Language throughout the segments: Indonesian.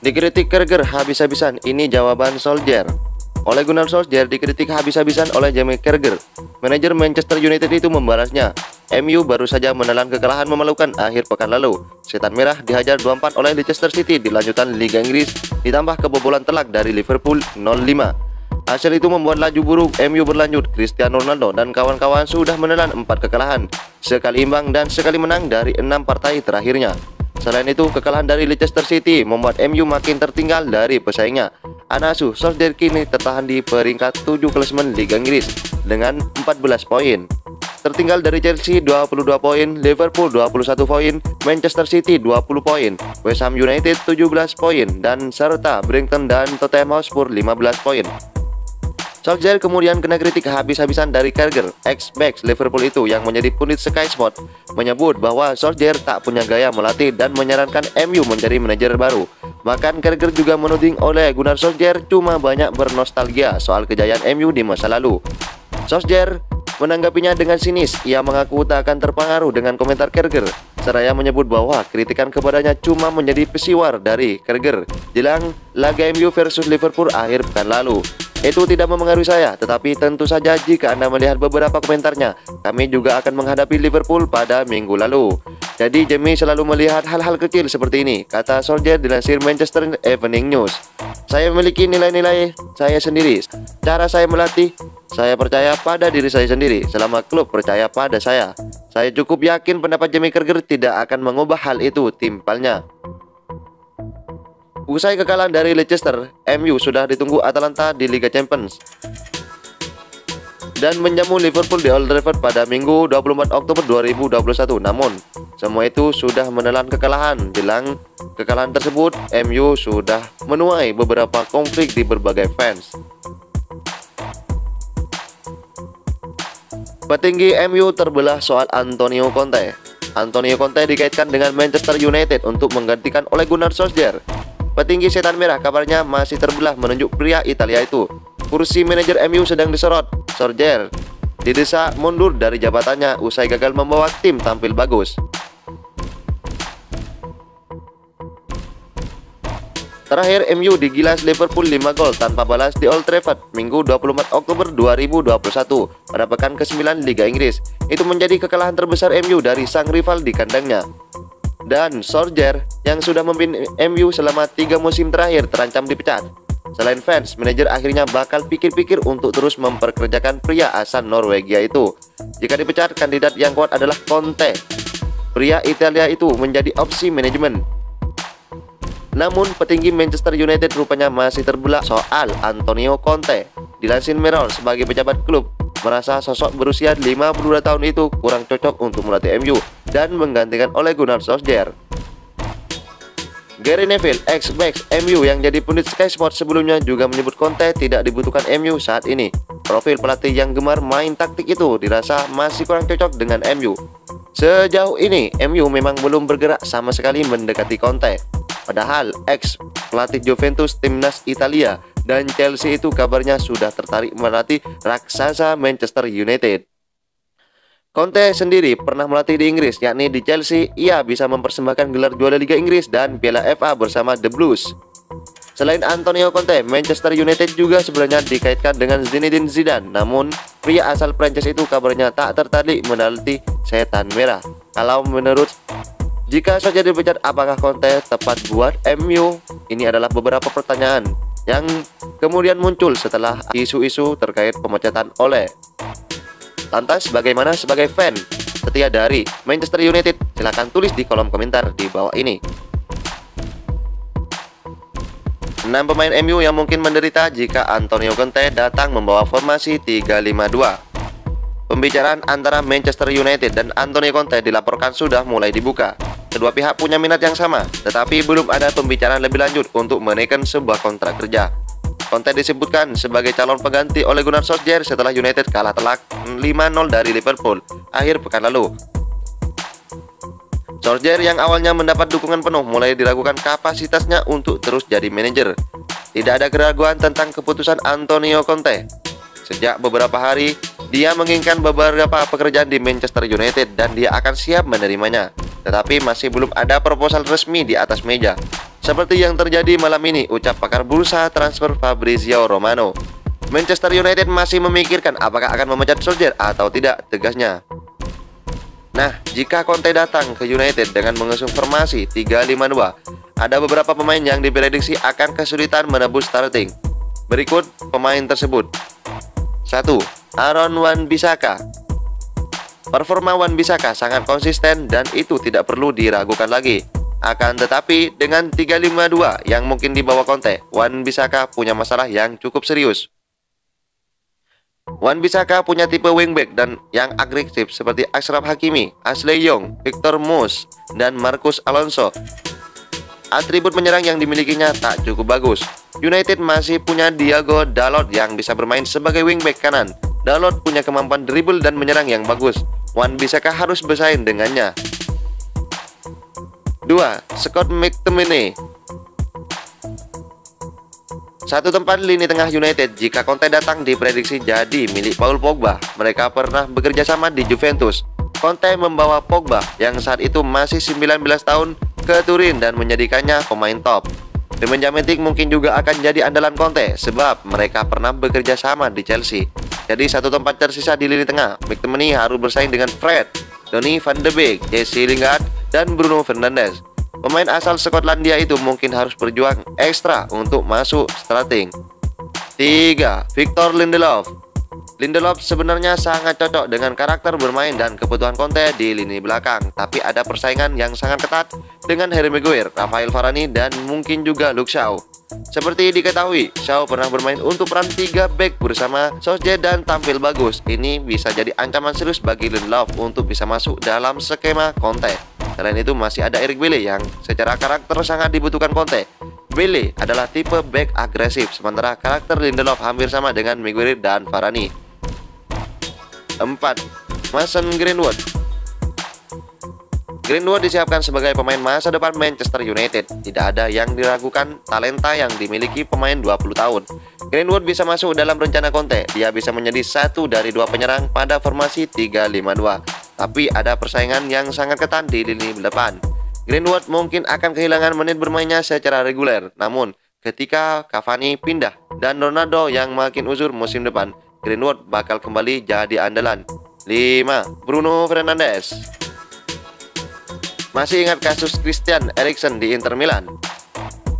Dikritik Carragher habis-habisan, ini jawaban Solskjaer. Ole Gunnar Solskjaer dikritik habis-habisan oleh Jamie Carragher. Manajer Manchester United itu membalasnya. MU baru saja menelan kekalahan memalukan akhir pekan lalu. Setan Merah dihajar 2-4 oleh Leicester City di lanjutan Liga Inggris, ditambah kebobolan telak dari Liverpool 0-5. Hasil itu membuat laju buruk MU berlanjut. Cristiano Ronaldo dan kawan-kawan sudah menelan 4 kekalahan, sekali imbang dan sekali menang dari 6 partai terakhirnya. Selain itu, kekalahan dari Leicester City membuat MU makin tertinggal dari pesaingnya. Anak asuh Solskjaer kini tertahan di peringkat 7 klasemen Liga Inggris dengan 14 poin. Tertinggal dari Chelsea 22 poin, Liverpool 21 poin, Manchester City 20 poin, West Ham United 17 poin, dan serta Brighton dan Tottenham Hotspur 15 poin. Solskjaer kemudian kena kritik habis-habisan dari Carragher. Ex-backs Liverpool itu yang menjadi pundit Sky Sport menyebut bahwa Solskjaer tak punya gaya melatih dan menyarankan MU menjadi manajer baru. Bahkan Carragher juga menuding oleh Gunnar Solskjaer cuma banyak bernostalgia soal kejayaan MU di masa lalu. Solskjaer menanggapinya dengan sinis. Ia mengaku tak akan terpengaruh dengan komentar Carragher, seraya menyebut bahwa kritikan kepadanya cuma menjadi pesiwar dari Carragher jelang laga MU versus Liverpool akhir pekan lalu. Itu tidak memengaruhi saya, tetapi tentu saja jika Anda melihat beberapa komentarnya, kami juga akan menghadapi Liverpool pada minggu lalu. Jadi Jamie selalu melihat hal-hal kecil seperti ini, kata Solskjaer dilansir Manchester Evening News. Saya memiliki nilai-nilai saya sendiri. Cara saya melatih, saya percaya pada diri saya sendiri. Selama klub percaya pada saya cukup yakin pendapat Jamie Carragher tidak akan mengubah hal itu, timpalnya. Usai kekalahan dari Leicester, MU sudah ditunggu Atalanta di Liga Champions dan menjamu Liverpool di Old Trafford pada Minggu 24 Oktober 2021. Namun, semua itu sudah menelan kekalahan. Jelang kekalahan tersebut, MU sudah menuai beberapa konflik di berbagai fans. Petinggi MU terbelah soal Antonio Conte. Antonio Conte dikaitkan dengan Manchester United untuk menggantikan Ole Gunnar Solskjaer. Petinggi Setan Merah kabarnya masih terbelah menunjuk pria Italia itu. Kursi manajer MU sedang disorot. Solskjaer didesak mundur dari jabatannya usai gagal membawa tim tampil bagus. Terakhir, MU digilas Liverpool 5 gol tanpa balas di Old Trafford Minggu 24 Oktober 2021 pada pekan ke-9 Liga Inggris. Itu menjadi kekalahan terbesar MU dari sang rival di kandangnya. Dan Solskjaer yang sudah memimpin MU selama 3 musim terakhir terancam dipecat. Selain fans, manajer akhirnya bakal pikir-pikir untuk terus memperkerjakan pria asal Norwegia itu. Jika dipecat, kandidat yang kuat adalah Conte. Pria Italia itu menjadi opsi manajemen. Namun, petinggi Manchester United rupanya masih terbelah soal Antonio Conte. Dilansir Mirror, sebagai pejabat klub, merasa sosok berusia 52 tahun itu kurang cocok untuk melatih MU dan menggantikan Ole Gunnar Solskjaer. Gary Neville, ex-backs MU yang jadi pundit Sky Sport sebelumnya, juga menyebut Conte tidak dibutuhkan MU saat ini. Profil pelatih yang gemar main taktik itu dirasa masih kurang cocok dengan MU. Sejauh ini, MU memang belum bergerak sama sekali mendekati Conte. Padahal ex-pelatih Juventus, timnas Italia, dan Chelsea itu kabarnya sudah tertarik melatih raksasa Manchester United. Conte sendiri pernah melatih di Inggris, yakni di Chelsea. Ia bisa mempersembahkan gelar juara Liga Inggris dan Piala FA bersama The Blues. Selain Antonio Conte, Manchester United juga sebenarnya dikaitkan dengan Zinedine Zidane. Namun, pria asal Prancis itu kabarnya tak tertarik melatih Setan Merah. Kalau menurut jika saja dipecat, apakah Conte tepat buat MU? Ini adalah beberapa pertanyaan yang kemudian muncul setelah isu-isu terkait pemecatan Ole. Lantas bagaimana sebagai fan setia dari Manchester United? Silahkan tulis di kolom komentar di bawah ini. 6 pemain MU yang mungkin menderita jika Antonio Conte datang membawa formasi 3-5-2. Pembicaraan antara Manchester United dan Antonio Conte dilaporkan sudah mulai dibuka. Kedua pihak punya minat yang sama, tetapi belum ada pembicaraan lebih lanjut untuk menaikkan sebuah kontrak kerja. Conte disebutkan sebagai calon pengganti Ole Gunnar Solskjaer setelah United kalah telak 5-0 dari Liverpool akhir pekan lalu. Solskjaer yang awalnya mendapat dukungan penuh mulai diragukan kapasitasnya untuk terus jadi manajer. Tidak ada keraguan tentang keputusan Antonio Conte. Sejak beberapa hari, dia menginginkan beberapa pekerjaan di Manchester United dan dia akan siap menerimanya. Tetapi masih belum ada proposal resmi di atas meja. Seperti yang terjadi malam ini, ucap pakar bursa transfer Fabrizio Romano. Manchester United masih memikirkan apakah akan memecat Solskjaer atau tidak, tegasnya. Nah, jika Conte datang ke United dengan mengusung formasi 3-5-2, ada beberapa pemain yang diprediksi akan kesulitan menebus starting. Berikut pemain tersebut. 1. Aaron Wan-Bissaka. Performa Wan-Bissaka sangat konsisten dan itu tidak perlu diragukan lagi. Akan tetapi, dengan 3-5-2 yang mungkin dibawa Conte, Wan-Bissaka punya masalah yang cukup serius. Wan-Bissaka punya tipe wingback dan yang agresif seperti Achraf Hakimi, Ashley Young, Victor Moses, dan Marcus Alonso. Atribut menyerang yang dimilikinya tak cukup bagus. United masih punya Diogo Dalot yang bisa bermain sebagai wingback kanan. Dalot punya kemampuan dribble dan menyerang yang bagus. Wan-Bissaka harus bersaing dengannya. 2. Scott McTominay. Satu tempat lini tengah United jika Conte datang diprediksi jadi milik Paul Pogba. Mereka pernah bekerja sama di Juventus. Conte membawa Pogba yang saat itu masih 19 tahun ke Turin dan menjadikannya pemain top. Nemanja Matic mungkin juga akan jadi andalan Conte sebab mereka pernah bekerja sama di Chelsea. Jadi satu tempat tersisa di lini tengah. McTominay harus bersaing dengan Fred, Donny van de Beek, Jesse Lingard, dan Bruno Fernandes. Pemain asal Skotlandia itu mungkin harus berjuang ekstra untuk masuk starting. 3. Victor Lindelof. Lindelof sebenarnya sangat cocok dengan karakter bermain dan kebutuhan Conte di lini belakang, tapi ada persaingan yang sangat ketat dengan Harry Maguire, Rafael Varane, dan mungkin juga Luke Shaw. Seperti diketahui, Shaw pernah bermain untuk peran 3 back bersama Solskjaer dan tampil bagus. Ini bisa jadi ancaman serius bagi Lindelof untuk bisa masuk dalam skema Conte. Selain itu masih ada Eric Bailly yang secara karakter sangat dibutuhkan Conte. Bailly adalah tipe back agresif, sementara karakter Lindelof hampir sama dengan Maguire dan Varane. 4. Mason Greenwood. Greenwood disiapkan sebagai pemain masa depan Manchester United. Tidak ada yang diragukan talenta yang dimiliki pemain 20 tahun. Greenwood bisa masuk dalam rencana Conte. Dia bisa menjadi satu dari 2 penyerang pada formasi 3-5-2. Tapi ada persaingan yang sangat ketat di lini depan. Greenwood mungkin akan kehilangan menit bermainnya secara reguler. Namun, ketika Cavani pindah dan Ronaldo yang makin uzur musim depan, Greenwood bakal kembali jadi andalan. 5. Bruno Fernandes. Masih ingat kasus Christian Eriksen di Inter Milan?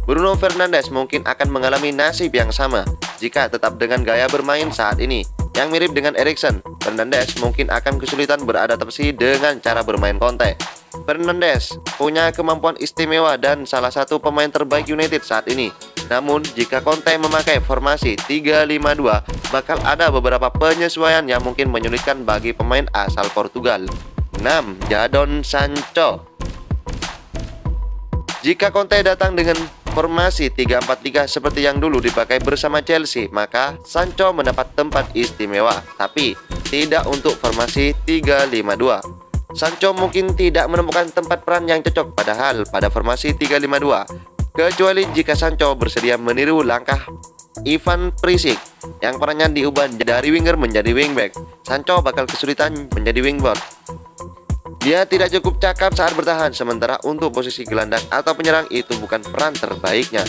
Bruno Fernandes mungkin akan mengalami nasib yang sama jika tetap dengan gaya bermain saat ini yang mirip dengan Eriksen. Fernandes mungkin akan kesulitan beradaptasi dengan cara bermain Conte. Fernandes punya kemampuan istimewa dan salah satu pemain terbaik United saat ini. Namun, jika Conte memakai formasi 3-5-2, bakal ada beberapa penyesuaian yang mungkin menyulitkan bagi pemain asal Portugal. 6. Jadon Sancho. Jika Conte datang dengan formasi 3-4-3 seperti yang dulu dipakai bersama Chelsea, maka Sancho mendapat tempat istimewa, tapi tidak untuk formasi 3-5-2. Sancho mungkin tidak menemukan tempat peran yang cocok padahal pada formasi 3-5-2, kecuali jika Sancho bersedia meniru langkah Ivan Perisic yang perannya diubah dari winger menjadi wingback. Sancho bakal kesulitan menjadi wingback. Dia tidak cukup cakap saat bertahan, sementara untuk posisi gelandang atau penyerang itu bukan peran terbaiknya.